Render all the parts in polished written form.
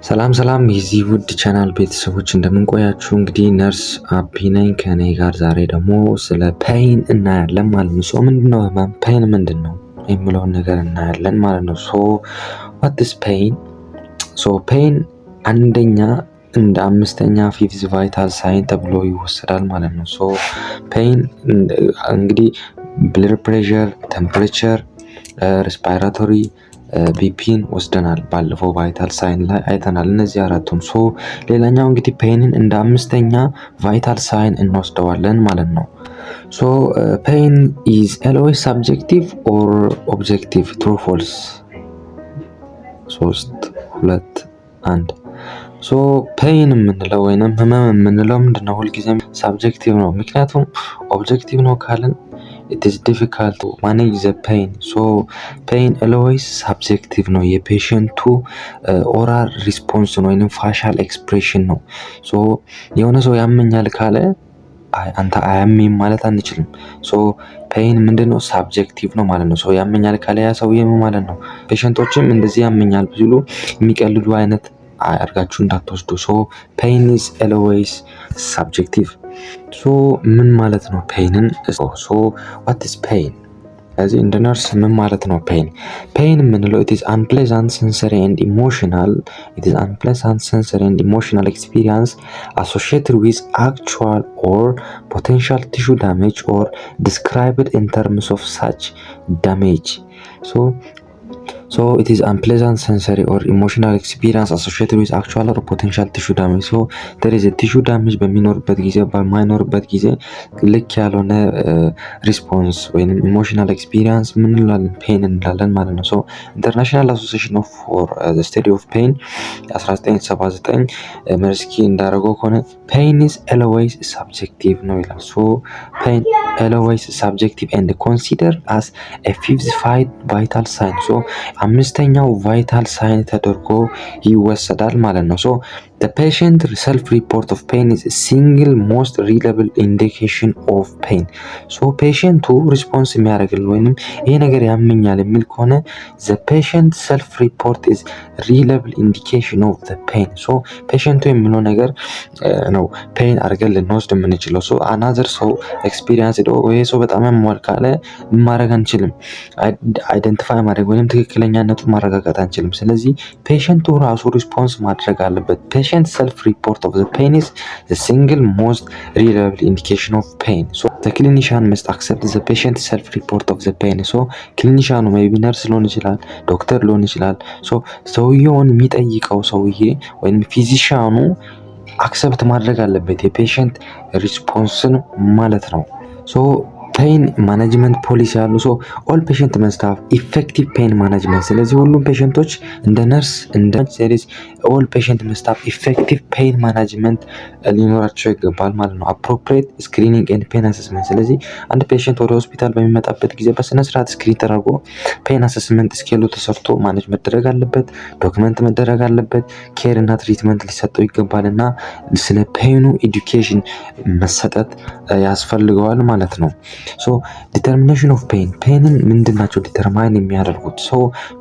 ሰላም ሰላም የዚህ ውድ ቻናል ቤተሰቦች እንደምንቆያችሁ እንግዲህ ነርስ አቢ ነኝ። ከኔ ጋር ዛሬ ደግሞ ስለ ፔይን እናያለን ማለት ነው። ሶ ምንድነው ህመም፣ ፔይን ምንድነው የሚለውን ነገር እናያለን ማለት ነው። ሶ ዋት ኢዝ ፔይን? ሶ ፔይን አንደኛ እንደ አምስተኛ ፊፍዝ ቫይታል ሳይን ተብሎ ይወሰዳል ማለት ነው። ሶ ፔይን እንግዲህ ብለድ ፕሬሸር፣ ቴምፕሬቸር፣ ሬስፓይራቶሪ ቢፒን ወስደናል። ባለፈው ቫይታል ሳይን ላይ አይተናል እነዚህ አራቱን። ሶ ሌላኛው እንግዲህ ፔይንን እንደ አምስተኛ ቫይታል ሳይን እንወስደዋለን ማለት ነው። ሶ ፔይን ኢዝ ኦልዌይስ ሳብጀክቲቭ ኦር ኦብጀክቲቭ? ትሩ ፎልስ? 3 2 1 ሶ ፔይን የምንለው ወይንም ህመም የምንለው ምንድነው? ሁልጊዜም ሳብጀክቲቭ ነው። ምክንያቱም ኦብጀክቲቭ ነው ካልን it is difficult to manage the pain. So pain always subjective ነው። የፔሸንቱ ኦራል ሪስፖንስ ነው ወይንም ፋሻል ኤክስፕሬሽን ነው። ሶ የሆነ ሰው ያመኛል ካለ አንተ አያመኝም ማለት አንችልም። ሶ ፔይን ምንድነው? ሳብጀክቲቭ ነው ማለት ነው። ሶ ያመኛል ካለ ያ ሰውዬ ማለት ነው። ፔሸንቶችም እንደዚህ ያመኛል ቢሉ የሚቀልዱ አይነት አድርጋችሁ እንዳትወስዱ። ሶ ፔይን ኢዝ ኦልዌይስ ሳብጀክቲቭ። ሶ ምን ማለት ነው ፔይንን? ሶ ዋት ኢዝ ፔይን? ስለዚህ እንደ ነርስ ምን ማለት ነው ፔይን? ፔይን የምንለው it is unpleasant sensory and emotional experience associated with actual or potential tissue damage or described in terms of such damage. So it is unpleasant sensory or emotional experience associated with actual or potential tissue damage. So there is a tissue damage በሚኖርበት ጊዜ በማይኖርበት ጊዜ ልክ ያልሆነ ሪስፖንስ ወይም ኢሞሽናል ኤክስፒሪየንስ ምን እንላለን? ፔን እንላለን ማለት ነው። ሶ ኢንተርናሽናል አሶሲዬሽን ኦፍ ፎር ዘ ስተዲ ኦፍ ፔን 1979 መርስኪ እንዳደረገው ከሆነ ፔን ኢዝ ኦልዌይስ ሳብጀክቲቭ ነው ይላል። ሶ ፔን ኦልዌይስ ሳብጀክቲቭ ኤንድ ኮንሲደር አስ ኤ ፊፍዝ ቫይታል ሳይን። ሶ አምስተኛው ቫይታል ሳይን ተደርጎ ይወሰዳል ማለት ነው። ሶ the patient self report of pain is a single most reliable indication of pain. so patient response የሚያደርግልን ወይንም ይሄ ነገር ያመኛል የሚል ከሆነ the patient self report is reliable indication of the pain. so patient የሚለው ነገር ነው ፔን አድርገን ልንወስድ የምንችለው። so another ሰው ኤክስፒሪየንስ ይሄ ሰው በጣም ያሟል ካለ ማድረግ አንችልም፣ አይደንቲፋይ ማድረግ ወይንም ትክክለኛነቱን ማረጋገጥ አንችልም። ስለዚህ ፔሸንቱ ራሱ ሪስፖንስ ማድረግ አለበት። patient self-report of the pain is the single most reliable indication of pain. So the clinician must accept the patient self-report of the pain. So clinician maybe nurse ሊሆን ይችላል፣ ዶክተር ሊሆን ይችላል። so ሰውየውን የሚጠይቀው ሰውዬ ወይም ፊዚሻኑ አክሰፕት ማድረግ አለበት የፔሸንት ሪስፖንስን ማለት ነው። so ፔን ማኔጅመንት ፖሊሲ ያሉ ሶ ኦል ፔሸንት መስት ሃቭ ኢፌክቲቭ ፔን ማኔጅመንት። ስለዚህ ሁሉም ፔሸንቶች እንደ ነርስ እንደ ሴሪስ ኦል ፔሸንት መስት ሃቭ ኢፌክቲቭ ፔን ማኔጅመንት ሊኖራቸው ይገባል ማለት ነው። አፕሮፕሪየት ስክሪኒንግ ኤንድ ፔን አሰስመንት። ስለዚህ አንድ ፔሸንት ወደ ሆስፒታል በሚመጣበት ጊዜ በስነ ስርዓት ስክሪን ተደርጎ ፔን አሰስመንት ስኬሉ ተሰርቶ ማኔጅ መደረግ አለበት፣ ዶክመንት መደረግ አለበት፣ ኬር እና ትሪትመንት ሊሰጠው ይገባልና ስለ ፔኑ ኤዱኬሽን መሰጠት ያስፈልገዋል ማለት ነው። so determination of pain ምንድናቸው ዲተርማይን የሚያደርጉት? so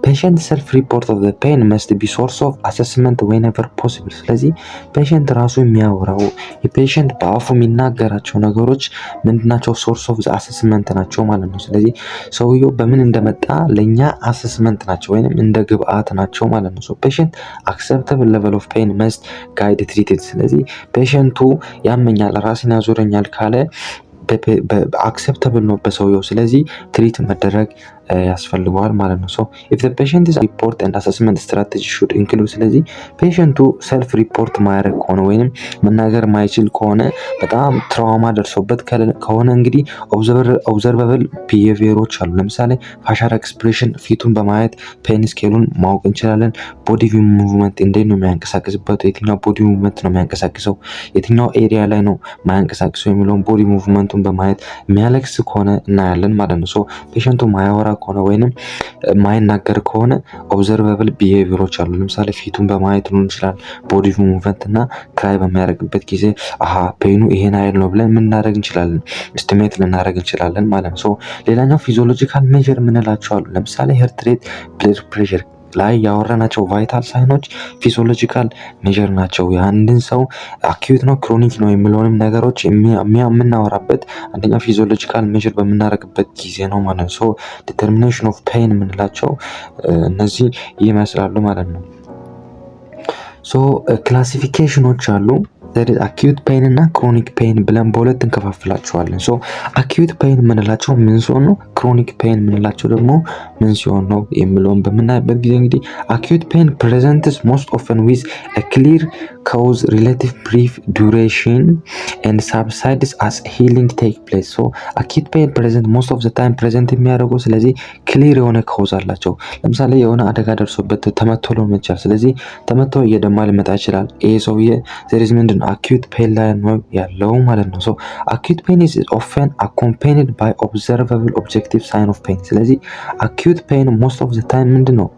patient self report of the pain must be source of assessment whenever possible። ስለዚህ ፔሸንት ራሱ የሚያወራው የፔሸንት በአፉ የሚናገራቸው ነገሮች ምንድናቸው? ሶርስ ኦፍ ዘ አሰስመንት ናቸው ማለት ነው። ስለዚህ ሰውየው በምን እንደመጣ ለኛ አሰስመንት ናቸው ወይንም እንደ ግብአት ናቸው ማለት ነው። so patient acceptable level of pain must guide treated። ስለዚህ ፔሸንቱ ያመኛል ራስን ያዞረኛል ካለ አክሰፕተብል ነው በሰውየው፣ ስለዚህ ትሪት መደረግ ያስፈልገዋል ማለት ነው። so if the patient is report and assessment strategy should include። ስለዚህ ፔሸንቱ ሰልፍ ሪፖርት ማድረግ ከሆነ ወይንም መናገር ማይችል ከሆነ በጣም ትራውማ ደርሶበት ከሆነ እንግዲህ ኦብዘርቨብል ቢሄቪየሮች አሉ። ለምሳሌ ፋሻል ኤክስፕሬሽን ፊቱን በማየት ፔን ስኬሉን ማወቅ እንችላለን። ቦዲ ሙቭመንት እንዴት ነው የሚያንቀሳቅስበት፣ የትኛው ቦዲ ሙቭመንት ነው የሚያንቀሳቅሰው፣ የትኛው ኤሪያ ላይ ነው ማያንቀሳቅሰው የሚለውን ቦዲ ሙቭመንቱን በማየት የሚያለቅስ ከሆነ እናያለን ማለት ነው። so ፔሸንቱ ማያወራ ከሆነ ወይንም ማይናገር ከሆነ ኦብዘርቨብል ቢሄቪየሮች አሉ። ለምሳሌ ፊቱን በማየት ሊሆን ይችላል፣ ቦዲ ሙቭመንት እና ክራይ በሚያደርግበት ጊዜ ፔኑ ይሄን አይል ነው ብለን ምን እናደርግ እንችላለን? ኤስቲሜት ልናደርግ እንችላለን ማለት ነው። ሌላኛው ፊዚዮሎጂካል ሜጀር የምንላቸው አሉ። ለምሳሌ ሄርት ሬት፣ ብለድ ፕሬሸር ላይ ያወራናቸው ቫይታል ሳይኖች ፊዚዮሎጂካል ሜጀር ናቸው። የአንድን ሰው አኪዩት ነው ክሮኒክ ነው የሚለውንም ነገሮች የምናወራበት አንደኛ ፊዚዮሎጂካል ሜጀር በምናደርግበት ጊዜ ነው ማለት ነው። ዲተርሚኔሽን ኦፍ ፔን የምንላቸው እነዚህ ይመስላሉ ማለት ነው። ክላሲፊኬሽኖች አሉ። አኪዩት ፔን እና ክሮኒክ ፔን ብለን በሁለት እንከፋፍላቸዋለን። አኪዩት ፔን የምንላቸው ምን ሲሆን ነው፣ ክሮኒክ ፔን የምንላቸው ደግሞ ምን ሲሆን ነው የሚለውን በምናይበት ጊዜ እንግዲህ አኪዩት ፔን ፕሬዘንትስ ሞስት ኦፍን ዊዝ ክሊር ካውዝ ሪሌቲቭ ብሪፍ ዱሬሽን ኤንድ ሳብሳይድስ አስ ሂሊንግ ቴክ ፕሌስ። አኪዩት ፔን ፕሬዘንት ሞስት ኦፍ ዘ ታይም ፕሬዘንት የሚያደርገው ስለዚህ ክሊር የሆነ ካውዝ አላቸው። ለምሳሌ የሆነ አደጋ ደርሶበት ተመቶ ሊሆን ይችላል። ስለዚህ ተመቶ እየደማ ሊመጣ ይችላል። ይሄ ሰውዬ ዘሪዝ ምንድን ነው አኪዩት ፔን ላይ ነው ያለው ማለት ነው። አኪዩት ፔን ኢዝ ኦፍን አኮምፓኒድ ባይ ኦብዘርቫብል ኦብጀክቲቭ ሳይን ኦፍ ፔን። ስለዚህ አኪዩት ፔን ሞስት ኦፍ ዘ ታይም ምንድን ነው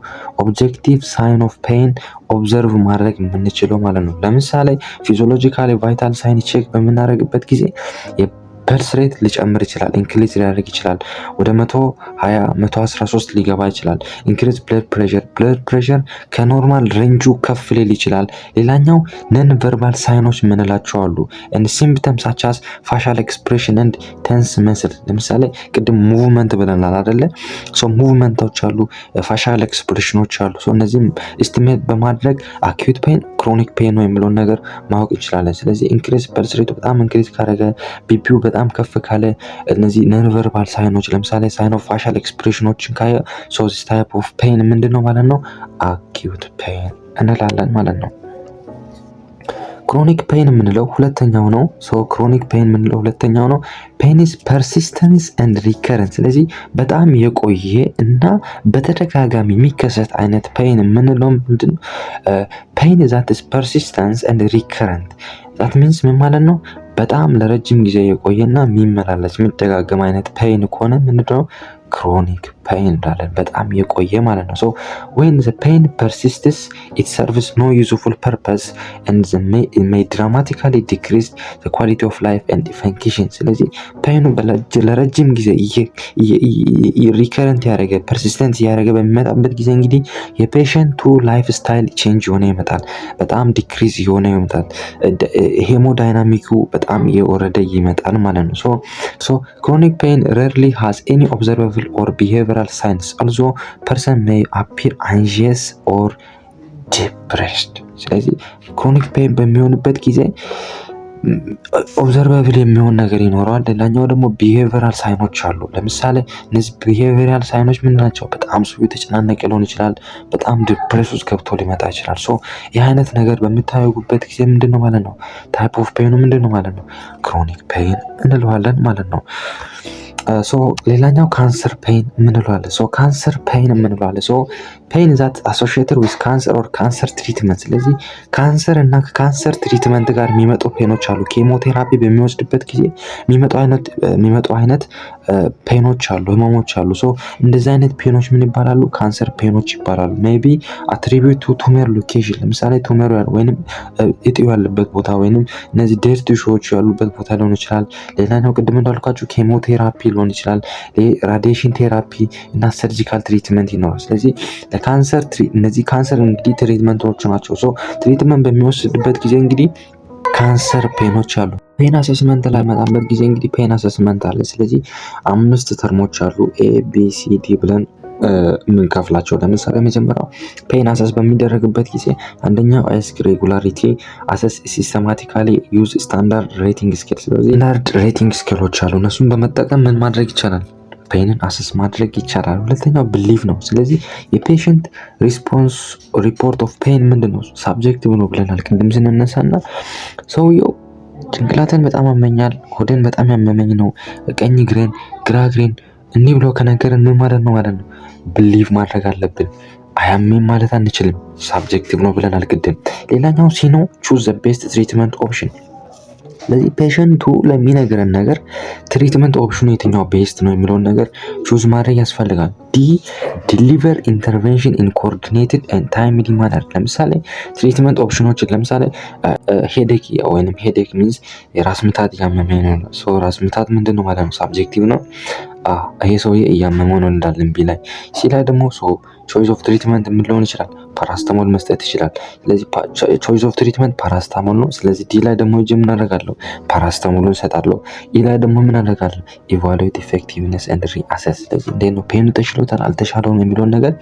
ኦብጀክቲቭ ሳይን ኦፍ ፔን ኦብዘርቭ ማድረግ የምንችለው ማለት ነው። ለምሳሌ ፊዚዮሎጂካሊ ቫይታል ሳይን ቼክ በምናደርግበት ጊዜ ፐልስ ሬት ሊጨምር ይችላል፣ ኢንክሪዝ ሊያደርግ ይችላል፣ ወደ 120 113 ሊገባ ይችላል። ኢንክሪዝ ብለድ ፕሬሸር ከኖርማል ሬንጁ ከፍ ሊል ይችላል። ሌላኛው ነን ቨርባል ሳይኖች የምንላቸው አሉ። ኤንድ ሲምፕተምስ ሳች አስ ፋሻል ኤክስፕሬሽን ኤንድ ቴንስ መስል። ለምሳሌ ቅድም ሙቭመንት ብለናል አይደለ? ሙቭመንቶች አሉ፣ ፋሻል ኤክስፕሬሽኖች አሉ። እነዚህም ኤስቲሜት በማድረግ አኪዩት ፔን ክሮኒክ ፔን ነው የሚለውን ነገር ማወቅ እንችላለን። ስለዚህ ኢንክሪዝ ፐልስ ሬቱ በጣም ኢንክሪዝ ካደረገ፣ ቢፒው በጣም ከፍ ካለ፣ እነዚህ ነን ቨርባል ሳይኖች ለምሳሌ ሳይን ኦፍ ፋሻል ኤክስፕሬሽኖችን ካየ ዚስ ታይፕ ኦፍ ፔን ምንድነው ማለት ነው አኪዩት ፔን እንላለን ማለት ነው። ክሮኒክ ፔን የምንለው ሁለተኛው ነው። ክሮኒክ ፔን የምንለው ሁለተኛው ነው። ፔን ኢዝ ፐርሲስተንስ ኤንድ ሪከረንስ። ስለዚህ በጣም የቆየ እና በተደጋጋሚ የሚከሰት አይነት ፔን የምንለው ምንድን ነው? ፔን ዛት ኢዝ ፐርሲስተንስ ኤንድ ሪከረንት ዛት ሚንስ ምን ማለት ነው? በጣም ለረጅም ጊዜ የቆየና የሚመላለስ የሚደጋገም አይነት ፔን ከሆነ ምንድነው ክሮኒክ ፔን እንዳለን በጣም የቆየ ማለት ነው። when the pain persists it serves no useful purpose and may dramatically decrease the quality of life and function። ስለዚህ ፔኑ ለረጅም ጊዜ ሪከረንት ያደረገ ፐርሲስተንት ያደረገ በሚመጣበት ጊዜ እንግዲህ የፔሸንቱ ላይፍ ስታይል ቼንጅ የሆነ ይመጣል፣ በጣም ዲክሪዝ የሆነ ይመጣል፣ ሄሞዳይናሚኩ በጣም የወረደ ይመጣል ማለት ነው። chronic pain rarely has any observable or behavioral signs, although person may appear anxious or depressed። ስለዚህ ክሮኒክ ፔን በሚሆንበት ጊዜ ኦብዘርቫብል የሚሆን ነገር ይኖረዋል። ሌላኛው ደግሞ ቢሄቪራል ሳይኖች አሉ። ለምሳሌ እነዚህ ቢሄቪራል ሳይኖች ምን ናቸው? በጣም ሰው የተጨናነቀ ሊሆን ይችላል፣ በጣም ዲፕሬስ ውስጥ ገብቶ ሊመጣ ይችላል። ይህ አይነት ነገር በምታዩበት ጊዜ ምንድነው ማለት ነው ታይፕ ኦፍ ፔኑ ምንድነው ማለት ነው ክሮኒክ ፔን እንለዋለን ማለት ነው። ሌላኛው ካንሰር ፔን የምንለዋለን። ካንሰር ፔን የምንለዋለን ፔን ዛት አሶሺየትድ ዊዝ ካንሰር ኦር ካንሰር ትሪትመንት። ስለዚህ ካንሰር እና ከካንሰር ትሪትመንት ጋር የሚመጡ ፔኖች አሉ። ኬሞቴራፒ በሚወስድበት ጊዜ የሚመጡ አይነት ፔኖች አሉ፣ ህመሞች አሉ። እንደዚህ አይነት ፔኖች ምን ይባላሉ? ካንሰር ፔኖች ይባላሉ። ሜቢ አትሪቢዩት ቱ ቱመር ሎኬሽን፣ ለምሳሌ ቱመር ወይንም እጢው ያለበት ቦታ ወይንም እነዚህ ዴድ ቲሹዎች ያሉበት ቦታ ሊሆን ይችላል። ሌላኛው ቅድም እንዳልኳችሁ ኬሞቴራፒ ሊሆን ይችላል፣ ራዲዬሽን ቴራፒ እና ሰርጂካል ትሪትመንት ይኖራል። ስለዚህ ለካንሰር እነዚህ ካንሰር እንግዲህ ትሪትመንቶች ናቸው። ትሪትመንት በሚወስድበት ጊዜ እንግዲህ ካንሰር ፔኖች አሉ። ፔን አሰስመንት ላይ መጣበት ጊዜ እንግዲህ ፔን አሰስመንት አለ። ስለዚህ 5 ተርሞች አሉ ABCD ብለን የምንከፍላቸው። ለምሳሌ መጀመሪያው ፔን አሰስ በሚደረግበት ጊዜ አንደኛው አይስክ ሬጉላሪቲ አሰስ ሲስተማቲካሊ ዩዝ ስታንዳርድ ሬቲንግ ስኬል። ስለዚህ ስታንዳርድ ሬቲንግ ስኬሎች አሉ። እነሱን በመጠቀም ምን ማድረግ ይቻላል? ፔንን አሰስ ማድረግ ይቻላል። ሁለተኛው ብሊፍ ነው። ስለዚህ የፔሸንት ሪስፖንስ ሪፖርት ኦፍ ፔን ምንድነው? ሳብጀክቲቭ ነው ብለናል ቅድም ስንነሳና ሰውየው ጭንቅላትን በጣም ያመኛል፣ ሆዴን በጣም ያመመኝ ነው፣ ቀኝ ግሬን፣ ግራ ግሬን እንዲህ ብሎ ከነገርን ምን ማለት ነው ማለት ነው ብሊቭ ማድረግ አለብን። አያሜን ማለት አንችልም፣ ሳብጀክቲቭ ነው ብለናል ቅድም። ሌላኛው ሲኖ ቹዝ ዘ ቤስት ትሪትመንት ኦፕሽን። ስለዚህ ፔሸንቱ ለሚነገረን ነገር ትሪትመንት ኦፕሽኑ የትኛው ቤስት ነው የሚለውን ነገር ቹዝ ማድረግ ያስፈልጋል። ዲሊቨር ኢንተርቬንሽን ኢን ኮኦርዲኔትድ ኤንድ ታይምሊ ማነር። ለምሳሌ ትሪትመንት ኦፕሽኖችን ለምሳሌ ሄዴክ ወይንም ሄዴክ ሚንስ የራስ ምታት እያመመኝ ነው። ራስ ምታት ምንድን ነው ማለት ነው? ሳብጀክቲቭ ነው። ይሄ ሰውዬ እያመመው ነው እንዳለን ቢ ላይ ሲ ላይ ደግሞ ቾይስ ኦፍ ትሪትመንት ምን ሊሆን ይችላል? ፓራስታሞል መስጠት ይችላል። ስለዚህ ቾይስ ኦፍ ትሪትመንት ፓራስታሞል ነው። ስለዚህ ዲ ላይ ደግሞ ምን አደርጋለሁ? ፓራስታሞልን እሰጣለሁ። ኢ ላይ ደግሞ ምን አደርጋለሁ? ኢቫሉዌት ኢፌክቲቭነስ ኤንድ ሪአሰስ። ስለዚህ እንዴት ነው ፔኑ ተሽሎታል አልተሻለውም የሚለውን ነገር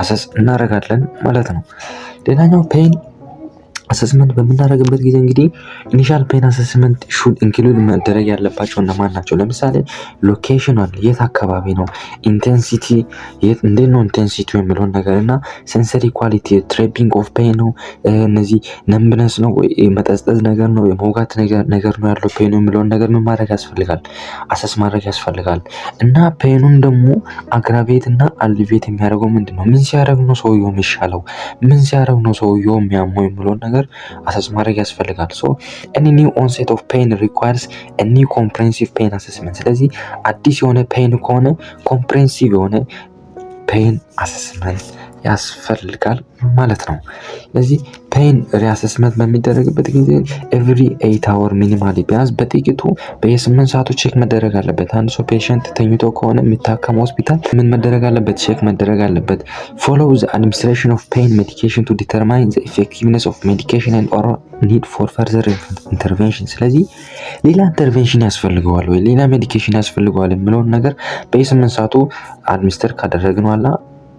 አሰስ እናደርጋለን ማለት ነው። ሌላኛው ፔን አሰስመንት በምናደርግበት ጊዜ እንግዲህ ኢኒሻል ፔን አሰስመንት ሹድ ኢንክሉድ መደረግ ያለባቸው እነማን ናቸው? ለምሳሌ ሎኬሽን አለ፣ የት አካባቢ ነው? ኢንቴንሲቲ እንዴት ነው ኢንቴንሲቲ የሚለውን ነገር እና ሴንሰሪ ኳሊቲ ትሬፒንግ ኦፍ ፔን ነው፣ እነዚህ ነምብነስ ነው ወይ መጠዝጠዝ ነገር ነው የመውጋት ነገር ነው ያለው ፔኑ የሚለውን ነገር ምን ማድረግ ያስፈልጋል? አሰስ ማድረግ ያስፈልጋል። እና ፔኑን ደግሞ አግራቤት እና አልቪት የሚያደርገው ምንድን ነው? ምን ሲያደርግ ነው ሰውየው የሚሻለው? ምን ሲያደርግ ነው ሰውየው የሚያመው የሚለውን ነገር አሰስ ማድረግ ያስፈልጋል። ሶ any new onset of pain requires a new comprehensive pain assessment። ስለዚህ አዲስ የሆነ ፔን ከሆነ ኮምፕሬንሲቭ የሆነ ፔን አሰስመንት ያስፈልጋል ማለት ነው። ስለዚህ ፔን ሪአሰስመንት በሚደረግበት ጊዜ ኤቭሪ 8 hour ሚኒማሊ ቢያንስ በጥቂቱ በየ8 ሰዓቱ ቼክ መደረግ አለበት። አንድ ሰው ፔሸንት ተኝቶ ከሆነ የሚታከመው ሆስፒታል ምን መደረግ አለበት? ቼክ መደረግ አለበት። ፎሎው ዘ አድሚኒስትሬሽን ኦፍ ፔን ሜዲኬሽን ቱ ዲተርማይን ዘ ኢፌክቲቭነስ ኦፍ ሜዲኬሽን ኤንድ ኦር ኒድ ፎር ፈርዘር ኢንተርቬንሽን። ስለዚህ ሌላ ኢንተርቬንሽን ያስፈልገዋል ወይ ሌላ ሜዲኬሽን ያስፈልገዋል የሚለውን ነገር በየ8 ሰዓቱ አድሚኒስተር ካደረግን በኋላ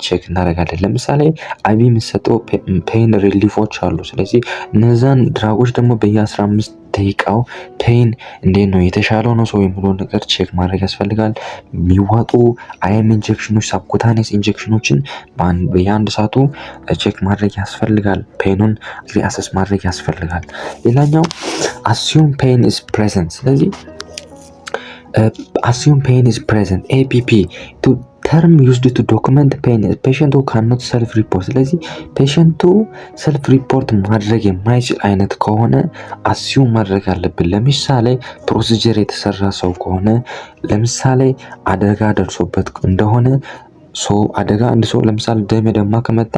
ቼክ እናደርጋለን። ለምሳሌ አይቪ የሚሰጠው ፔን ሪሊፎች አሉ። ስለዚህ እነዛን ድራጎች ደግሞ በየ15 ደቂቃው ፔን እንዴት ነው የተሻለው ነው ሰው የሚለውን ነገር ቼክ ማድረግ ያስፈልጋል። የሚዋጡ አይኤም ኢንጀክሽኖች ሳብኩታኔስ ኢንጀክሽኖችን በየአንድ ሰዓቱ ቼክ ማድረግ ያስፈልጋል። ፔኑን ሪአሰስ ማድረግ ያስፈልጋል። ሌላኛው አሲዩም ፔን ኢዝ ፕሬዘንት። ስለዚህ assume pain is present APP to term used to document pain patient who cannot self report። ስለዚህ ፔሸንቱ ሰልፍ ሪፖርት ማድረግ የማይችል አይነት ከሆነ አሲዩም ማድረግ አለብን። ለምሳሌ ፕሮሲጀር የተሰራ ሰው ከሆነ ለምሳሌ አደጋ ደርሶበት እንደሆነ አደጋ አንድ ሰው ለምሳሌ ደም የደማ ከመጣ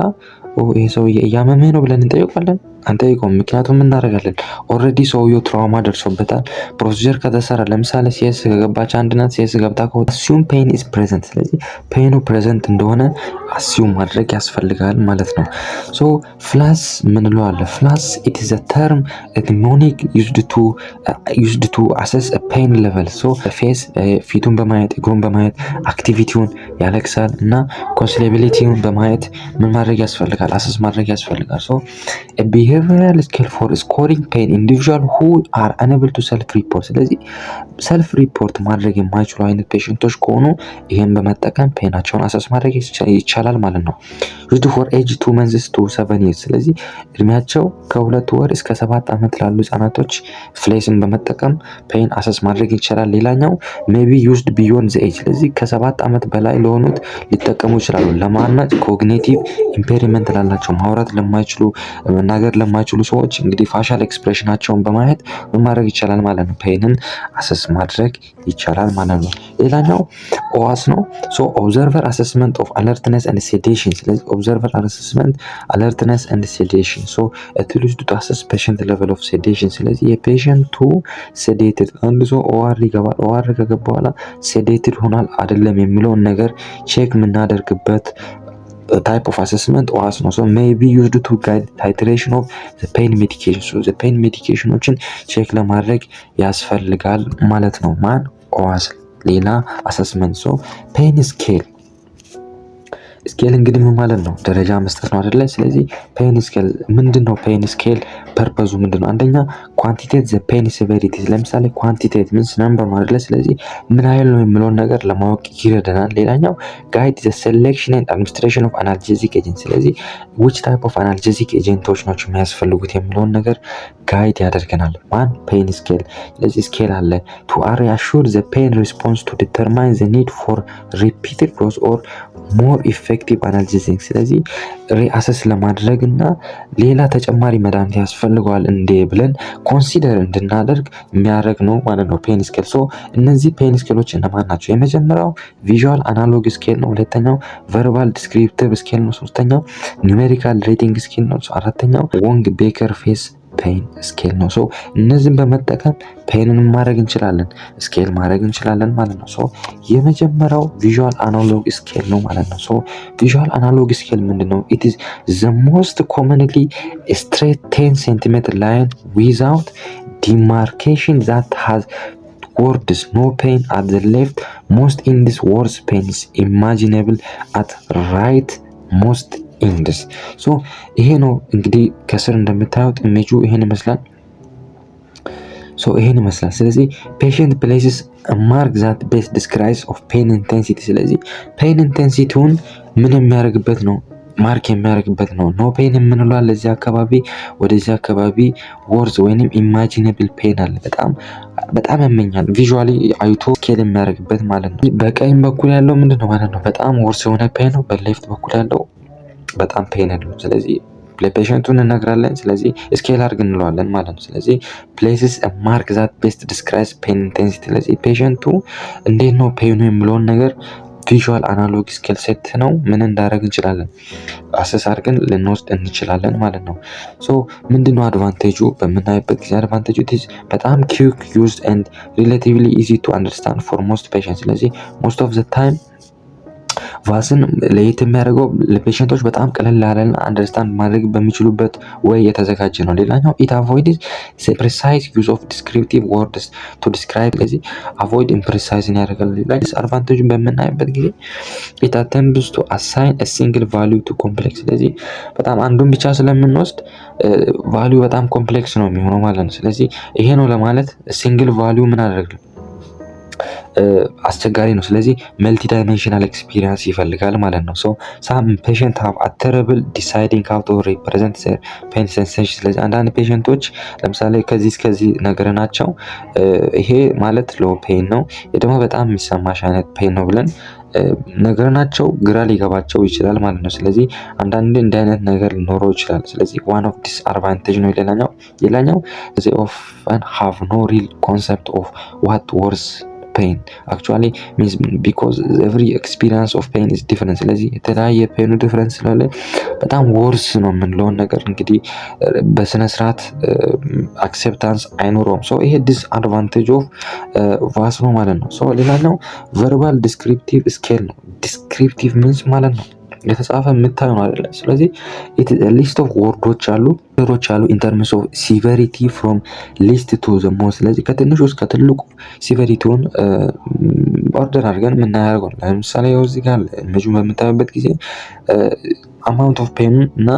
ይሄ ሰውዬ እያመመህ ነው ብለን እንጠይቃለን? አንጠይቀውም። ምክንያቱም እናደርጋለን ኦልሬዲ ሰውየው ትራውማ ደርሶበታል። ፕሮሲጀር ከተሰራ ለምሳሌ ሲኤስ ከገባች አንድ ናት ሲኤስ ገብታ አሲዩም ፔን ኢዝ ፕሬዘንት። ስለዚህ ፔኑ ፕሬዘንት እንደሆነ አሲዩም ማድረግ ያስፈልጋል ማለት ነው። ሶ ፍላስ ምንለው አለ። ፍላስ ኢት ኢዝ አ ተርም ሞኒክ ዩዝድ ቱ አሰስ ፔን ሌቨል። ሶ ፌስ ፊቱን በማየት እግሩን በማየት አክቲቪቲውን ያለቅሳል እና ኮንሲሌቢሊቲውን በማየት ምን ማድረግ ያስፈልጋል? አሰስ ማድረግ ያስፈልጋል። ሶ behavioral scale for scoring pain individual who are unable to self report። ስለዚህ ሰልፍ ሪፖርት ማድረግ የማይችሉ አይነት ፔሸንቶች ከሆኑ ይሄን በመጠቀም ፔናቸውን አሰስ ማድረግ ይቻላል ማለት ነው። used for age 2 months to 7 years። ስለዚህ እድሜያቸው ከ2 ወር እስከ 7 ዓመት ላሉ ህጻናቶች ፍሌስን በመጠቀም ፔን አሰስ ማድረግ ይቻላል። ሌላኛው maybe used beyond the age። ስለዚህ ከ7 ዓመት በላይ ለሆኑት ሊጠቀሙ ይችላሉ። ለማናት ኮግኒቲቭ ኢምፔሪመንት ላላቸው ማውራት ለማይችሉ መናገር ለማይችሉ ሰዎች እንግዲህ ፋሻል ኤክስፕሬሽናቸውን በማየት ምን ማድረግ ይቻላል ማለት ነው? ፔንን አሰስ ማድረግ ይቻላል ማለት ነው። ሌላኛው ኦዋስ ነው። ሶ ኦብዘርቨር አሰስመንት ኦፍ አለርትነስ ኤንድ ሴዴሽን። ስለዚህ ኦብዘርቨር አሰስመንት አለርትነስ ኤንድ ሴዴሽን። ሶ ኢት ዩዝድ ቱ አሰስ ፔሸንት ሌቨል ኦፍ ሴዴሽን። ስለዚህ የፔሸንቱ ሴዴትድ አንድ ሰው ኦአር ይገባል። ኦአር ከገባ በኋላ ሴዴትድ ሆኗል አይደለም የሚለውን ነገር ቼክ የምናደርግበት type of assessment OAS ነው። so may be used to guide titration of the pain medication። so the pain medicationዎችን ቼክ ለማድረግ ያስፈልጋል ማለት ነው። ማን OAS። ሌላ assessment so pain scale ስኬል እንግዲህ ምን ማለት ነው? ደረጃ መስጠት ነው አይደለ? ስለዚህ ፔን ስኬል ምንድነው? ፔን ስኬል ፐርፐዙ ምንድነው? አንደኛ ኳንቲቴት ዘ ፔን ሴቨሪቲ። ለምሳሌ ኳንቲቴት ምንስ ነምበር ነው አይደለ? ስለዚህ ምን ያህል ነው የሚለውን ነገር ለማወቅ ይረዳናል። ሌላኛው ጋይድ ዘ ሴሌክሽን ኤንድ አድሚኒስትሬሽን ኦፍ አናልጄሲክ ኤጀንት። ስለዚህ which type of analgesic ኤጀንቶች ናቸው የሚያስፈልጉት የሚለውን ነገር ጋይድ ያደርገናል። ማን ፔን ስኬል። ስለዚህ ስኬል አለ to reassure the pain response to determine the need for repeated dose or more effective analgesic። ስለዚህ ሪአሰስ ለማድረግ እና ሌላ ተጨማሪ መድኃኒት ያስፈልገዋል እንዴ ብለን ኮንሲደር እንድናደርግ የሚያደርግ ነው ማለት ነው ፔን ስኬል። ሶ እነዚህ ፔን ስኬሎች እነማን ናቸው? የመጀመሪያው ቪዥዋል አናሎግ ስኬል ነው። ሁለተኛው ቨርባል ዲስክሪፕቲቭ ስኬል ነው። ሶስተኛው ኒውሜሪካል ሬቲንግ ስኬል ነው። አራተኛው ወንግ ቤከር ፌስ ፔን ስኬል ነው። ሶ እነዚህን በመጠቀም ፔንን ማድረግ እንችላለን፣ ስኬል ማድረግ እንችላለን ማለት ነው። ሶ የመጀመሪያው ቪዥዋል አናሎግ ስኬል ነው ማለት ነው። ሶ ቪዥዋል አናሎግ ስኬል ምንድነው? ኢት ኢዝ ዘ ሞስት ኮመንሊ ስትሬት 10 ሴንቲሜትር ላይን ዊዛውት demarcation that has words no pain at the left most ends worse pain is imaginable at right most ends ሶ ይሄ ነው እንግዲህ ከስር እንደምታዩት ኢሜጁ ይሄን ይመስላል። ይሄን ይመስላል። ስለዚህ patient places a mark that best describes of pain intensity። ስለዚህ pain intensity-ውን ምን የሚያደርግበት ነው? ማርክ የሚያደርግበት ነው። ኖ ፔን የምንለው ለዚህ አካባቢ ወደዚህ አካባቢ ወርዝ ወይንም ኢማጂነብል ፔን አለ። በጣም ያመኛል። ቪዥዋሊ አይቶ ስኬል የሚያደርግበት ማለት ነው። በቀኝ በኩል ያለው ምንድነው ማለት ነው? በጣም ወርስ የሆነ ፔን ነው። በሌፍት በኩል ያለው በጣም ፔን ያለው። ስለዚህ ለፔሸንቱን እንነግራለን። ስለዚህ ስኬል አድርግ እንለዋለን ማለት ነው። ስለዚህ places a mark that best describes pain intensity። ስለዚህ ፔሸንቱ እንዴት ነው ፔኑ የሚለውን ነገር ቪዥዋል አናሎግ ስኬል ሴት ነው ምን እንዳደረግ እንችላለን አሰስ አድርገን ልንወስድ እንችላለን ማለት ነው። ሶ ምንድነው አድቫንቴጁ በምናይበት ጊዜ አድቫንቴጁ በጣም quick used and relatively easy to understand for most patients። ስለዚህ most of the time ቫስን ለየት የሚያደርገው ለፔሸንቶች በጣም ቀለል ያለና አንደርስታንድ ማድረግ በሚችሉበት ወይ የተዘጋጀ ነው። ሌላኛው it avoids the precise use of descriptive words to describe። ስለዚህ avoid imprecise ያደርጋል። ሌላ ዲስአድቫንቴጁን በምናይበት ጊዜ it attempts to assign a single value to complex። ስለዚህ በጣም አንዱን ብቻ ስለምንወስድ ቫልዩ በጣም ኮምፕሌክስ ነው የሚሆነው ማለት ነው። ስለዚህ ይሄ ነው ለማለት ሲንግል ቫልዩ ምን አደረግልን አስቸጋሪ ነው። ስለዚህ መልቲ ዳይሜንሽናል ኤክስፒሪየንስ ይፈልጋል ማለት ነው። ሶ ሳም ፔሸንት ሃቭ አ ተረብል ዲሳይዲንግ ሃው ቱ ሪፕሬዘንት ዘር ፔን ሴንሴሽን። ስለዚህ አንዳንድ ፔሸንቶች ለምሳሌ ከዚህ እስከዚህ ነገር ናቸው ይሄ ማለት ሎ ፔን ነው፣ ይሄ ደግሞ በጣም የሚሰማሽ አይነት ፔን ነው ብለን ነገርናቸው ግራ ሊገባቸው ይችላል ማለት ነው። ስለዚህ አንዳንዴ እንደ አይነት ነገር ሊኖረው ይችላል። ስለዚህ one of disadvantage ነው። ሌላኛው they often have no real concept of what worse pain actually means because every experience of pain is different። ስለዚህ የተለያየ ፔኑ ዲፈረንስ ስላለ በጣም ወርስ ነው የምንለውን ነገር እንግዲህ በስነ ስርዓት አክሴፕታንስ አይኖረውም። ሶ ይሄ ዲስአድቫንቴጅ ኦፍ ቫስ ነው ማለት ነው። ሶ ሌላኛው ቨርባል ዲስክሪፕቲቭ ስኬል ነው። ዲስክሪፕቲቭ ሚንስ ማለት ነው የተጻፈ የምታዩ ነው አይደለ? ስለዚህ ሊስት ኦፍ ወርዶች አሉ ኢን ተርምስ ኦፍ ሲቨሪቲ ፍሮም ሊስት ቱ ዘ ሞስት። ስለዚህ ከትንሹ እስከ ትልቁ ሲቨሪቲውን ኦርደር አድርገን የምናደርገው ነው። ለምሳሌ እዚህ ጋር ኢሜጁን በምታዩበት ጊዜ አማውንት ኦፍ ፔን እና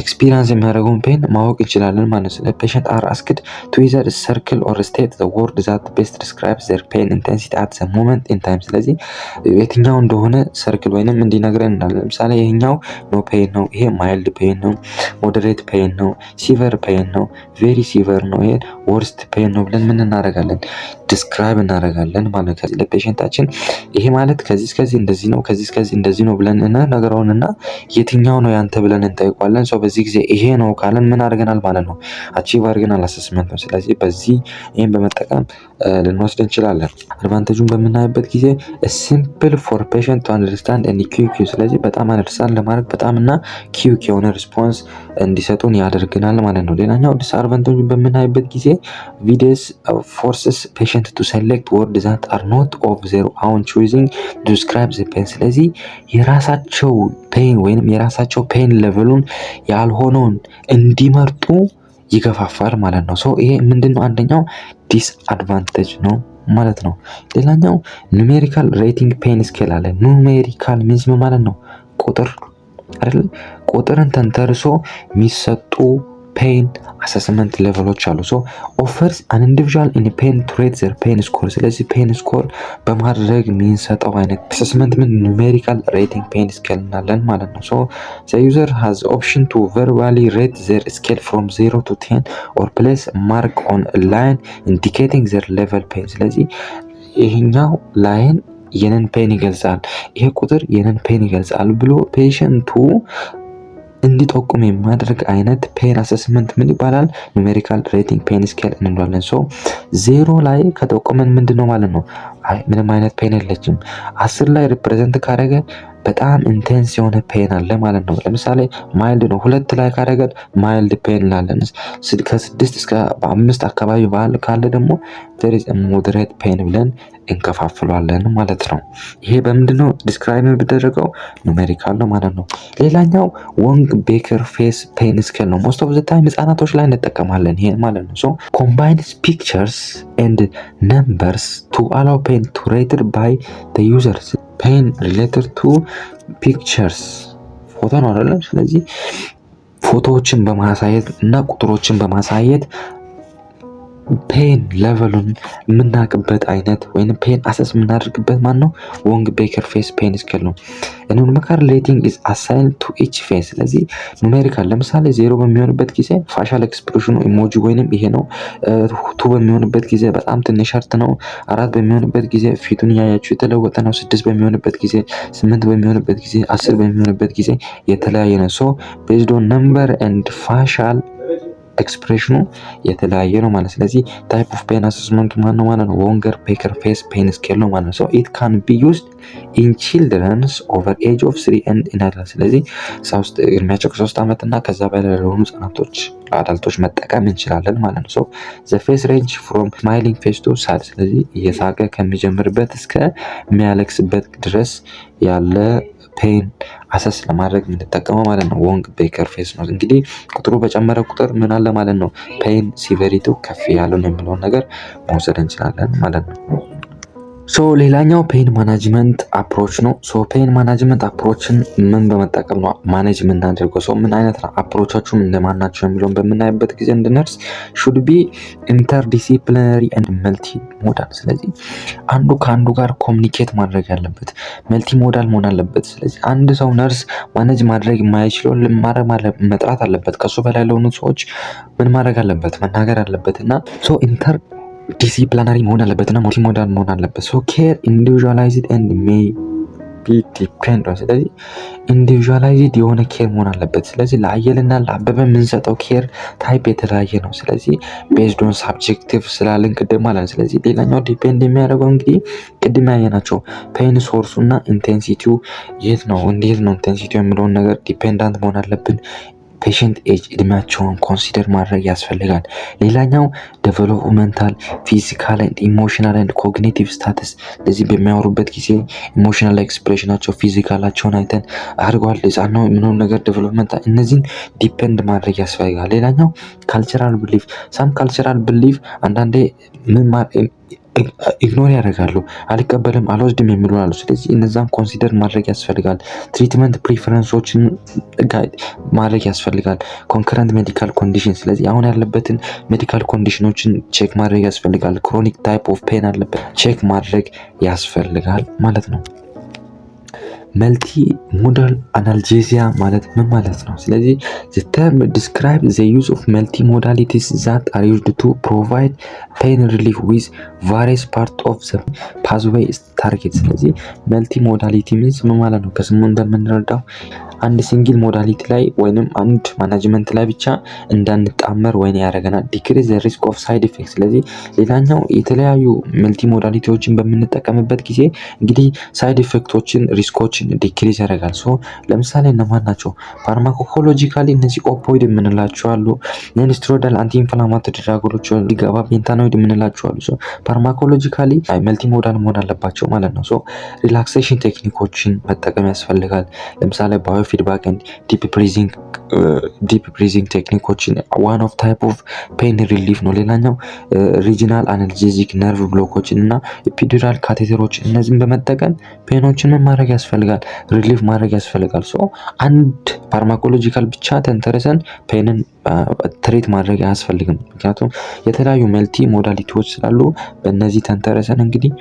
ኤክስፒሪየንስ የሚያደርገውን ፔን ማወቅ እንችላለን ማለት ነው። ፔሸንት አር አስክድ ቱ ኢዘር ሰርክል ኦር ስቴት ዘ ወርድ ዛት ቤስት ዲስክራይብስ ዘር ፔን ኢንቴንሲቲ አት ዘ ሞመንት ኢን ታይም። ስለዚህ የትኛው እንደሆነ ሰርክል ወይንም እንዲነግረን እንዳለ ለምሳሌ ይሄኛው ኖ ፔን ነው፣ ይሄ ማይልድ ፔን ነው፣ ሞዴሬት ፔን ነው፣ ሲቨር ፔን ነው፣ ቬሪ ሲቨር ነው፣ ይሄ ወርስት ፔን ነው ብለን ምን እናደርጋለን ዲስክራይብ እናደርጋለን ማለት ነው። ለፔሸንታችን ይሄ ማለት ከዚህ እስከዚህ እንደዚህ ነው፣ ከዚህ እስከዚህ እንደዚህ ነው ብለን ነገረውንና የትኛው ነው ያንተ ብለን እንጠይቋለን። ሰው በዚህ ጊዜ ይሄ ነው ካለን ምን አድርገናል ማለት ነው አቺቭ አድርገናል አሰስመንት ነው። ስለዚህ በዚህ ይሄን በመጠቀም ልንወስድ እንችላለን። አድቫንቴጁን በምናይበት ጊዜ ሲምፕል ፎር ፔሸንት ቱ አንደርስታንድ ኤንድ ኪክ። ስለዚህ በጣም አንደርስታንድ ለማድረግ በጣምና ኪክ የሆነ ሪስፖንስ እንዲሰጡን ያደርግናል ማለት ነው። ሌላኛው ዲስአድቫንቴጁን በምናይበት ጊዜ ቪዲዮስ ፎርስስ ፔሸንት ቱ ሴሌክት ወርድ ዛት አር ኖት ኦፍ ዜር አውን ቹዚንግ ቱ ዲስክራይብ ዘ ፔን። ስለዚህ የራሳቸው ፔን ወይንም የራሳቸው ፔን ሌቨሉን ያልሆነውን እንዲመርጡ ይገፋፋል ማለት ነው። ሶ ይሄ ምንድነው አንደኛው ዲስአድቫንቴጅ ነው ማለት ነው። ሌላኛው ኑሜሪካል ሬቲንግ ፔን ስኬል አለ። ኑሜሪካል ሚንስ ማለት ነው ቁጥር አይደል? ቁጥርን ተንተርሶ የሚሰጡ ፔን አሰስመንት ሌቨሎች አሉ። ሶ ኦፈርስ አን ኢንዲቪጁዋል ኢን ፔን ቱ ሬት ዘር ፔን ስኮር። ስለዚህ ፔን ስኮር በማድረግ የሚሰጠው አይነት አሰስመንት ምን ኑሜሪካል ሬቲንግ ፔን ስኬል እናለን ማለት ነው። ሶ ዘ ዩዘር ሃዝ ኦፕሽን ቱ ቨርባሊ ሬት ዘር ስኬል ፍሮም 0 to 10 ኦር ፕሌስ ማርክ ኦን ላይን ኢንዲኬቲንግ ዘር ሌቨል ፔን። ስለዚህ ይሄኛው ላይን የነን ፔን ይገልጻል፣ ይሄ ቁጥር የነን ፔን ይገልጻል ብሎ ፔሸንቱ እንዲጠቁም የሚያደርግ አይነት ፔን አሰስመንት ምን ይባላል? ኑሜሪካል ሬቲንግ ፔን ስኬል እንለዋለን። ሶ 0 ላይ ከጠቆመን ምንድነው ማለት ነው አይ ምንም አይነት ፔን የለችም። 10 ላይ ሪፕሬዘንት ካደረገ በጣም ኢንቴንስ የሆነ ፔን አለ ማለት ነው። ለምሳሌ ማይልድ ነው 2 ላይ ካደረገን ማይልድ ፔን እንላለን። ከ6 እስከ 5 አካባቢ ባል ካለ ደግሞ ሞደሬት ፔን ብለን እንከፋፍለዋለን ማለት ነው። ይሄ በምንድነው ዲስክራይብ የሚደረገው? ኑሜሪካል ነው ማለት ነው። ሌላኛው ወንግ ቤከር ፌስ ፔን ስኬል ነው። ሞስት ኦፍ ዘ ታይም ህጻናቶች ላይ እንጠቀማለን ይሄ ማለት ነው። ሶ ኮምባይንስ ፒክቸርስ ኤንድ ነምበርስ ቱ አላው ፔን ቱ ሬትድ ባይ ዘ ዩዘር ፔን ሪሌትድ ቱ ፒክቸርስ ፎቶ ነው አይደለ? ስለዚህ ፎቶዎችን በማሳየት እና ቁጥሮችን በማሳየት ፔን ሌቨሉን የምናውቅበት አይነት ወይም ፔን አሰስ የምናደርግበት ማን ነው? ወንግ ቤከር ፌስ ፔን ስኬል ነው። ኑሜሪካል ሬቲንግ ኢዝ አሳይንድ ቱ ኢች ፌስ። ስለዚህ ኑሜሪካል ለምሳሌ 0 በሚሆንበት ጊዜ ፋሻል ኤክስፕሬሽኑ ኢሞጂ ወይንም ይሄ ነው። 2 በሚሆንበት ጊዜ በጣም ትንሽ ሸርት ነው። 4 በሚሆንበት ጊዜ ፊቱን ያያችሁ የተለወጠ ነው። 6 በሚሆንበት ጊዜ፣ 8 በሚሆንበት ጊዜ፣ 10 በሚሆንበት ጊዜ የተለያየ ነው። ሶ ቤዝድ ኦን ነምበር ኤንድ ፋሻል ኤክስፕሬሽኑ የተለያየ ነው ማለት። ስለዚህ ታይፕ ኦፍ ፔን አሰስመንት ማን ነው ማለት ነው? ወንገር ቤከር ፌስ ፔን ስኬል ነው ማለት ነው። ሶ ኢት ካን ቢ ዩዝድ ኢን ቺልድረንስ ኦቨር ኤጅ ኦፍ 3 ኤንድ ኢን አዳልት። ስለዚህ እድሜያቸው ከ3 ዓመት እና ከዛ በላይ ለሆኑ ህጻናቶች አዳልቶች መጠቀም እንችላለን ማለት ነው። ሶ ዘ ፌስ ሬንጅ ፍሮም ስማይሊንግ ፌስ ቱ ሳድ። ስለዚህ እየሳቀ ከሚጀምርበት እስከ የሚያለቅስበት ድረስ ያለ ፔን አሰስ ለማድረግ የምንጠቀመው ማለት ነው ወንግ ቤከር ፌስ ነው። እንግዲህ ቁጥሩ በጨመረ ቁጥር ምን አለ ማለት ነው? ፔን ሲቨሪቲው ከፍ ያለ ነው የሚለውን ነገር መውሰድ እንችላለን ማለት ነው። ሶ ሌላኛው ፔን ማናጅመንት አፕሮች ነው። ሶ ፔን ማናጅመንት አፕሮችን ምን በመጠቀም ነው ማኔጅ የምናደርገው? ሶ ምን አይነት አፕሮቻችሁም እንደማን ናቸው የሚለውን በምናይበት ጊዜ እንድነርስ ሹድ ቢ ኢንተርዲሲፕሊነሪ ኤንድ መልቲ ሞዳል። ስለዚህ አንዱ ከአንዱ ጋር ኮሚኒኬት ማድረግ ያለበት መልቲ ሞዳል መሆን አለበት። ስለዚህ አንድ ሰው ነርስ ማኔጅ ማድረግ የማይችለውን መጥራት አለበት። ከሱ በላይ ለሆኑ ሰዎች ምን ማድረግ አለበት? መናገር አለበት እና ሶ ዲሲፕሊናሪ መሆን አለበት እና መልቲ ሞዳል መሆን አለበት። ሶ ኬር ኢንዲቪጁዋላይዝድ ኤንድ ሜይ ቢ ዲፔንድ። ስለዚህ ኢንዲቪጁዋላይዝድ የሆነ ኬር መሆን አለበት። ስለዚህ ለአየልና ለአበበ የምንሰጠው ኬር ታይፕ የተለያየ ነው። ስለዚህ ቤዝድ ኦን ሳብጀክቲቭ ስላልን ቅድም ማለት ነው። ስለዚህ ሌላኛው ዲፔንድ የሚያደርገው እንግዲህ ቅድም ያየናቸው ፔን ሶርሱ እና ኢንቴንሲቲው የት ነው፣ እንዴት ነው ኢንቴንሲቲው የሚለውን ነገር ዲፔንዳንት መሆን አለብን። ፔሽንት ኤጅ እድሜያቸውን ኮንሲደር ማድረግ ያስፈልጋል። ሌላኛው ዴቨሎፕመንታል ፊዚካል ኤንድ ኢሞሽናል ኤንድ ኮግኒቲቭ ስታተስ። ለዚህ በሚያወሩበት ጊዜ ኢሞሽናል ኤክስፕሬሽናቸው ፊዚካላቸውን አይተን አድርገዋል ህጻን ነው የምንሆን ነገር ዴቨሎፕመንታል፣ እነዚህን ዲፔንድ ማድረግ ያስፈልጋል። ሌላኛው ካልቸራል ብሊፍ። ሳም ካልቸራል ብሊፍ አንዳንዴ ምን ኢግኖር ያደርጋሉ፣ አልቀበልም አልወስድም የሚሉ አሉ። ስለዚህ እነዛን ኮንሲደር ማድረግ ያስፈልጋል። ትሪትመንት ፕሪፈረንሶችን ጋይድ ማድረግ ያስፈልጋል። ኮንከረንት ሜዲካል ኮንዲሽን፣ ስለዚህ አሁን ያለበትን ሜዲካል ኮንዲሽኖችን ቼክ ማድረግ ያስፈልጋል። ክሮኒክ ታይፕ ኦፍ ፔን አለበት ቼክ ማድረግ ያስፈልጋል ማለት ነው። መልቲ ሞዳል አናልጄዚያ ማለት ምን ማለት ነው? ስለዚህ the term describe the use of multi modalities that are used to provide pain relief with various parts of the pathway target። ስለዚህ መልቲ ሞዳሊቲ ሚንስ ምን ማለት ነው? ከስሙ እንደምንረዳው አንድ ሲንግል ሞዳሊቲ ላይ ወይንም አንድ ማናጅመንት ላይ ብቻ እንዳንጣመር ወይን ያደርገናል። ዲክሪዝ ዘ ሪስክ ኦፍ ሳይድ ኢፌክት። ስለዚህ ሌላኛው የተለያዩ መልቲ ሞዳሊቲዎችን በምንጠቀምበት ጊዜ እንግዲህ ሳይድ ኢፌክቶችን ሪስኮችን ዲክሪዝ ያደርጋል። ሶ ለምሳሌ እነማን ናቸው? ፋርማኮሎጂካሊ እነዚህ ኦፖይድ የምንላቸው አሉ። ነን ስቴሮይዳል አንቲ ኢንፍላማቶሪ ድራጎች ሊገባ ፔንታኖይድ የምንላቸው አሉ። ሶ ፋርማኮሎጂካሊ መልቲ ሞዳል መሆን አለባቸው ማለት ነው። ሶ ሪላክሴሽን ቴክኒኮችን መጠቀም ያስፈልጋል። ለምሳሌ ባዮ ፊድባክ ኤንድ ዲፕ ብሪዚንግ ቴክኒኮችን ዋን ኦፍ ታይፕ ኦፍ ፔን ሪሊፍ ነው። ሌላኛው ሪጂናል አናልጄዚክ ነርቭ ብሎኮችን እና ኢፒዱራል ካቴተሮችን እነዚህን በመጠቀም ፔኖችን ምን ማድረግ ያስፈልጋል? ሪሊፍ ማድረግ ያስፈልጋል። ሶ አንድ ፋርማኮሎጂካል ብቻ ተንተርሰን ፔንን ትሪት ማድረግ አያስፈልግም። ምክንያቱም የተለያዩ መልቲ ሞዳሊቲዎች ስላሉ በእነዚህ ተንተርሰን እንግዲህ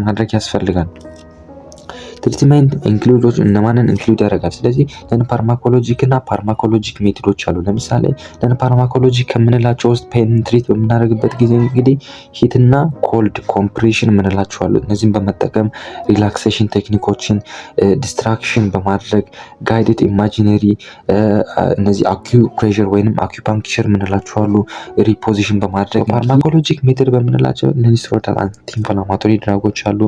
ማድረግ ያስፈልጋል። ትሪትመንት ኢንክሉዶች እነማንን ኢንክሉድ ያደርጋል? ስለዚህ ነን ፋርማኮሎጂክ እና ፋርማኮሎጂክ ሜቶዶች አሉ። ለምሳሌ ነን ፋርማኮሎጂክ ከምንላቸው ውስጥ ፔን ትሪት በምናደርግበት ጊዜ እንግዲህ ሂት እና ኮልድ ኮምፕሬሽን የምንላቸው አሉ። እነዚህን በመጠቀም ሪላክሴሽን ቴክኒኮችን ዲስትራክሽን በማድረግ ጋይድድ ኢማጂነሪ እነዚህ አኪዩፕሬሸር ወይንም አኪዩፓንክቸር የምንላቸው አሉ። ሪፖዚሽን በማድረግ ፋርማኮሎጂክ ሜቶድ በምንላቸው ነን ስቴሮይዳል አንቲ ኢንፍላማቶሪ ድራጎች አሉ።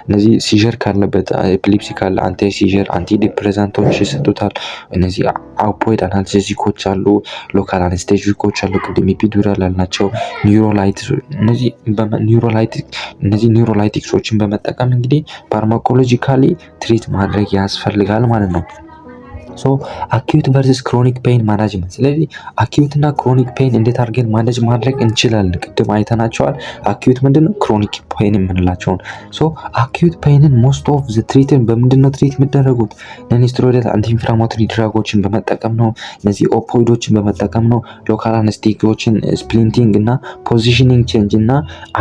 እነዚህ ሲዥር ካለበት ኤፒሌፕሲ ካለ አንቲ ሲዥር አንቲ ዲፕሬሳንቶች ይሰጡታል። እነዚህ ኦፖይድ አናልጄሲኮች አሉ፣ ሎካል አነስቴዚኮች አሉ፣ ቅድም ኢፒዱራል ያልናቸው እነዚህ ኒውሮላይቲክሶችን በመጠቀም እንግዲህ ፋርማኮሎጂካሊ ትሪት ማድረግ ያስፈልጋል ማለት ነው። ሶ አኪዩት ቨርሰስ ክሮኒክ ፔን ማናጅመንት። ስለዚህ አኪዩት እና ክሮኒክ ፔን እንዴት አድርገን ማኔጅ ማድረግ እንችላለን? ቅድም አይተናቸዋል። አኪዩት ምንድነው? ክሮኒክ ፔን የምንላቸውን። ሶ አኪዩት ፔንን ሞስት ኦፍ ዘ ትሪትን በምንድነው ትሪት የሚደረጉት? ነን ስቴሮይዳል አንቲ ኢንፍላማቶሪ ድራጎችን በመጠቀም ነው። እነዚህ ኦፖይዶችን በመጠቀም ነው። ሎካል አነስቴቲኮችን፣ ስፕሊንቲንግ እና ፖዚሽኒንግ ቼንጅ እና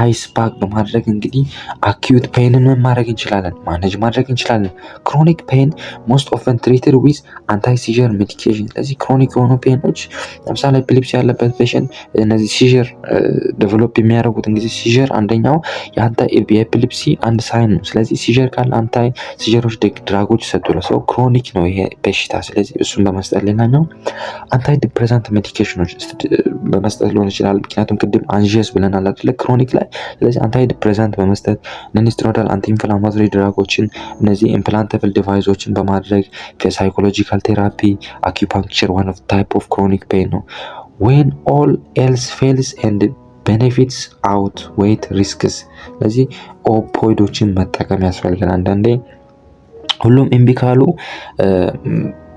አይስ ፓክ በማድረግ እንግዲህ አኪዩት ፔንን ማድረግ እንችላለን፣ ማኔጅ ማድረግ እንችላለን። ክሮኒክ ፔን ሞስት ኦፍን ትሪትድ ዊዝ አንታይ ሲዥር ሜዲኬሽን። ስለዚህ ክሮኒክ የሆኑ ፔኖች ለምሳሌ ኤፒሌፕሲ ያለበት ፔሽንት እነዚህ ሲዥር ዴቨሎፕ የሚያደርጉትን ጊዜ ሲዥር አንደኛው የኤፒሌፕሲ አንድ ሳይን ነው። ስለዚህ ሲዥር ካለ አንታይ ሲዥሮች ድራጎች ይሰጡለ ሰው ክሮኒክ ነው ይሄ በሽታ። ስለዚህ እሱን በመስጠት ሌላኛው አንታይ ዲፕሬሳንት ሜዲኬሽኖች በመስጠት ሊሆን ይችላል። ምክንያቱም ቅድም አንጂየስ ብለናል አይደለ ክሮኒክ ላይ። ስለዚህ አንታይ ዲፕሬሳንት በመስጠት ነን ስቴሮይዳል አንቲ ኢንፍላማቶሪ ድራጎችን እነዚህ ኢምፕላንተብል ዲቫይሶችን በማድረግ ከሳይኮሎጂካል ቴራፒ አኪፓንክቸር ዋን ኦፍ ታይፕ ኦፍ ክሮኒክ ፔን ነው። ዌን ኦል ኤልስ ፌልስ ኤንድ ቤኔፊትስ አውት ዌይት ሪስክስ። ስለዚህ ኦፖይዶችን መጠቀም ያስፈልጋል። አንዳንዴ ሁሉም እምቢ ካሉ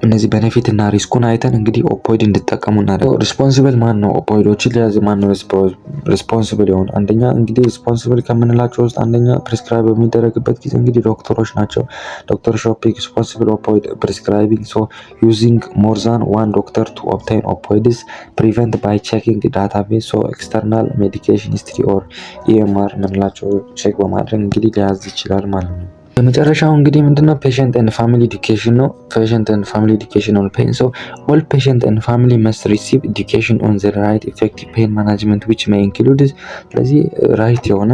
እነዚህ ቤኔፊት እና ሪስኩን አይተን እንግዲህ ኦፖይድ እንድጠቀሙ እናደርጋለን። ሪስፖንሲብል ማን ነው? ኦፖይዶችን ሊያዝ ማን ነው ሪስፖንሲብል የሆነ? አንደኛ እንግዲህ ሪስፖንሲብል ከምንላቸው ውስጥ አንደኛ ፕሪስክራይብ በሚደረግበት ጊዜ እንግዲህ ዶክተሮች ናቸው። ዶክተር ሾፒንግ ሪስፖንሲብል ኦፖይድ ፕሪስክራይቢንግ ሶ ዩዚንግ ሞር ዛን ዋን ዶክተር ቱ ኦብቴን ኦፖይድስ ፕሪቨንት ባይ ቼኪንግ ዳታቤዝ ሶ ኤክስተርናል ሜዲኬሽን ሂስትሪ ኦር ኢኤምአር ምንላቸው ቼክ በማድረግ እንግዲህ ሊያዝ ይችላል ማለት ነው። የመጨረሻው እንግዲህ ምንድነው? ፔሸንት ኤንድ ፋሚሊ ኤዱኬሽን ነው። ፔሸንት ኤንድ ፋሚሊ ኤዱኬሽን ኦን ፔን። ሶ ኦል ፔሸንት ኤንድ ፋሚሊ መስት ሪሲቭ ኤዱኬሽን ኦን ዘ ራይት ኢፌክቲቭ ፔን ማናጅመንት ዊች ሜይ ኢንክሉድ። ስለዚህ ራይት የሆነ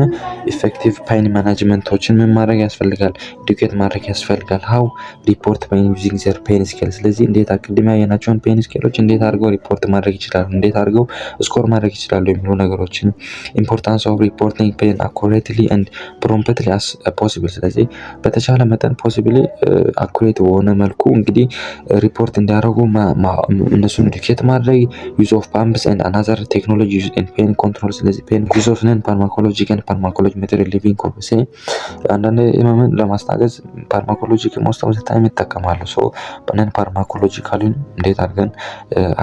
ኢፌክቲቭ ፔን ማናጅመንቶችን ምን ማድረግ ያስፈልጋል? ኤዱኬት ማድረግ ያስፈልጋል። ሃው ሪፖርት ፔን ዩዚንግ ዘር ፔን ስኬል። ስለዚህ እንዴት ቅድም ያየናቸውን ፔን ስኬሎች እንዴት አድርገው ሪፖርት ማድረግ ይችላሉ፣ እንዴት አድርገው ስኮር ማድረግ ይችላሉ የሚሉ ነገሮችን፣ ኢምፖርታንስ ኦፍ ሪፖርቲንግ ፔን አኩሬትሊ ኤንድ ፕሮምፕትሊ አስ ፖሲብል። ስለዚህ በተቻለ መጠን ፖሲብሊ አኩሬት በሆነ መልኩ እንግዲህ ሪፖርት እንዲያደርጉ እነሱን ኤዱኬት ማድረግ። ዩዝ ኦፍ ፓምፕስ ኤንድ አናዘር ቴክኖሎጂ ዩዝ ኢን ፔን ኮንትሮል። ስለዚህ ፔን ዩዝ ኦፍ ነን ፋርማኮሎጂክ ኤንድ ፋርማኮሎጂ ሜተድ ሊቪንግ ኮርስ። አንዳንድ ህመምን ለማስታገዝ ፋርማኮሎጂክ ሞስት ኦፍ ዘ ታይም ይጠቀማሉ። ሶ ነን ፋርማኮሎጂካሊን እንዴት አድርገን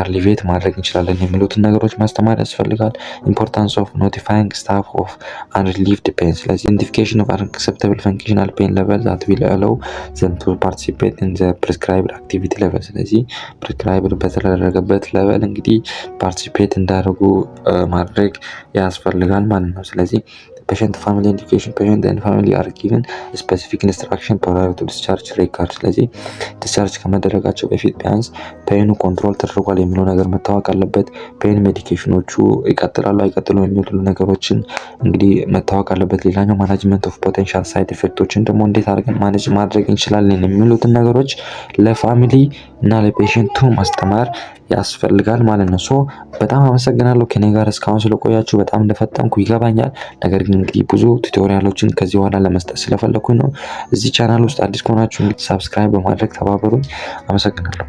አርሊቬት ማድረግ እንችላለን የሚሉትን ነገሮች ማስተማር ያስፈልጋል። ኢምፖርታንስ ኦፍ ኖቲፋይንግ ስታፍ ኦፍ አንሪሊቭድ ፔን። ስለዚህ ኢንዲኬሽን ኦፍ አንአክሰፕተብል ፈንክሽናል ፔን level that will allow them to participate in the prescribed activity level። ስለዚህ ፕሪስክራይብድ በተደረገበት ሌቨል እንግዲህ ፓርቲሲፔት እንዳደረጉ ማድረግ ያስፈልጋል ማለት ነው። ስለዚህ patient family education, patient and family are given specific instruction prior to discharge record። ስለዚህ ዲስቻርጅ ከመደረጋቸው በፊት ቢያንስ ፔኑ ኮንትሮል ተደርጓል የሚለው ነገር መታወቅ አለበት። ፔን ሜዲኬሽኖቹ ይቀጥላሉ አይቀጥሉም የሚሉ ነገሮችን እንግዲህ መታወቅ አለበት። ሌላኛው ማኔጅመንት ኦፍ ፖቴንሻል ሳይድ ኢፌክቶችን ደግሞ እንዴት አድርገን ማኔጅ ማድረግ እንችላለን የሚሉትን ነገሮች ለፋሚሊ እና ለፔሽንቱ ማስተማር ያስፈልጋል ማለት ነው። ሶ በጣም አመሰግናለሁ ከኔ ጋር እስካሁን ስለቆያችሁ። በጣም እንደፈጠንኩ ይገባኛል። ነገር ግን እንግዲህ ብዙ ቱቶሪያሎችን ከዚህ በኋላ ለመስጠት ስለፈለኩኝ ነው። እዚህ ቻናል ውስጥ አዲስ ከሆናችሁ እንግዲህ ሰብስክራይብ በማድረግ ተባበሩኝ። አመሰግናለሁ።